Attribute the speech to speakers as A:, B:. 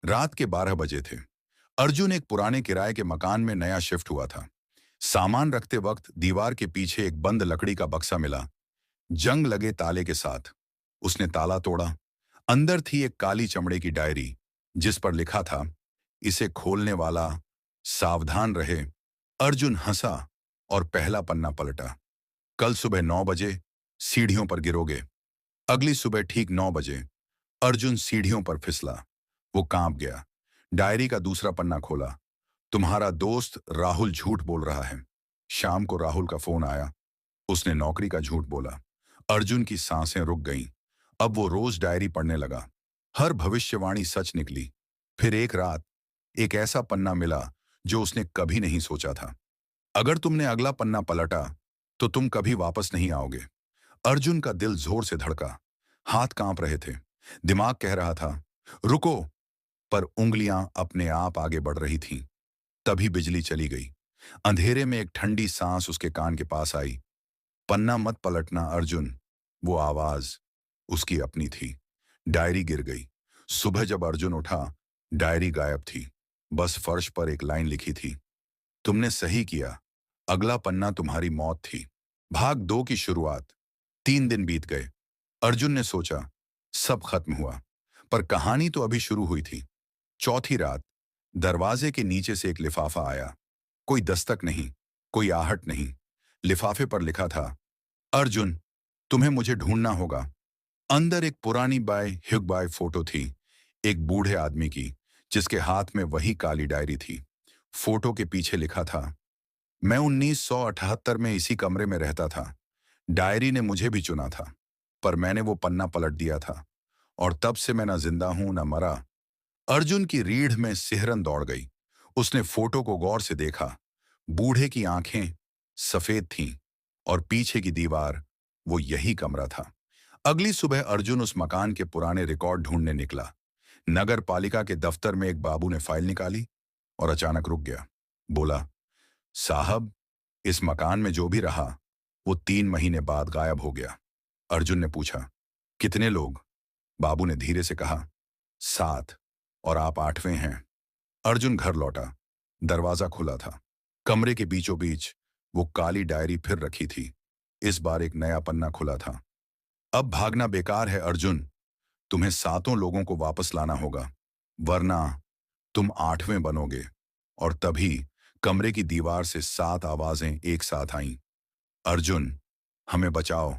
A: रात के 12 बजे थे। अर्जुन एक पुराने किराए के मकान में नया शिफ्ट हुआ था। सामान रखते वक्त दीवार के पीछे एक बंद लकड़ी का बक्सा मिला, जंग लगे ताले के साथ। उसने ताला तोड़ा। अंदर थी एक काली चमड़े की डायरी, जिस पर लिखा था, इसे खोलने वाला सावधान रहे। अर्जुन हंसा और पहला पन्ना पलटा। कल सुबह 9 बजे सीढ़ियों पर गिरोगे। अगली सुबह ठीक 9 बजे अर्जुन सीढ़ियों पर फिसला। वो कांप गया। डायरी का दूसरा पन्ना खोला। तुम्हारा दोस्त राहुल झूठ बोल रहा है। शाम को राहुल का फोन आया। उसने नौकरी का झूठ बोला। अर्जुन की सांसें रुक गईं। अब वो रोज डायरी पढ़ने लगा। हर भविष्यवाणी सच निकली। फिर एक रात एक ऐसा पन्ना मिला जो उसने कभी नहीं सोचा था। अगर तुमने अगला पन्ना पलटा तो तुम कभी वापस नहीं आओगे। अर्जुन का दिल जोर से धड़का। हाथ कांप रहे थे। दिमाग कह रहा था, रुको, पर उंगलियां अपने आप आगे बढ़ रही थीं। तभी बिजली चली गई। अंधेरे में एक ठंडी सांस उसके कान के पास आई। पन्ना मत पलटना अर्जुन। वो आवाज उसकी अपनी थी। डायरी गिर गई। सुबह जब अर्जुन उठा, डायरी गायब थी। बस फर्श पर एक लाइन लिखी थी, तुमने सही किया, अगला पन्ना तुम्हारी मौत थी। भाग 2 की शुरुआत। 3 दिन बीत गए। अर्जुन ने सोचा, सब खत्म हुआ, पर कहानी तो अभी शुरू हुई थी। चौथी रात दरवाजे के नीचे से एक लिफाफा आया। कोई दस्तक नहीं, कोई आहट नहीं। लिफाफे पर लिखा था, अर्जुन, तुम्हें मुझे ढूंढना होगा। अंदर एक पुरानी बाय ह्युगबाय फोटो थी, एक बूढ़े आदमी की, जिसके हाथ में वही काली डायरी थी। फोटो के पीछे लिखा था, मैं 1978 में इसी कमरे में रहता था। डायरी ने मुझे भी चुना था, पर मैंने वो पन्ना पलट दिया था, और तब से मैं ना जिंदा हूं ना मरा। अर्जुन की रीढ़ में सिहरन दौड़ गई। उसने फोटो को गौर से देखा। बूढ़े की आंखें सफेद थीं, और पीछे की दीवार, वो यही कमरा था। अगली सुबह अर्जुन उस मकान के पुराने रिकॉर्ड ढूंढने निकला। नगर पालिका के दफ्तर में एक बाबू ने फाइल निकाली और अचानक रुक गया। बोला, साहब, इस मकान में जो भी रहा वो 3 महीने बाद गायब हो गया। अर्जुन ने पूछा, कितने लोग? बाबू ने धीरे से कहा, 7, और आप 8वें हैं। अर्जुन घर लौटा। दरवाजा खुला था। कमरे के बीचों बीच वो काली डायरी फिर रखी थी। इस बार एक नया पन्ना खुला था। अब भागना बेकार है अर्जुन। तुम्हें 7 लोगों को वापस लाना होगा, वरना तुम 8वें बनोगे। और तभी कमरे की दीवार से 7 आवाजें एक साथ आईं। अर्जुन, हमें बचाओ।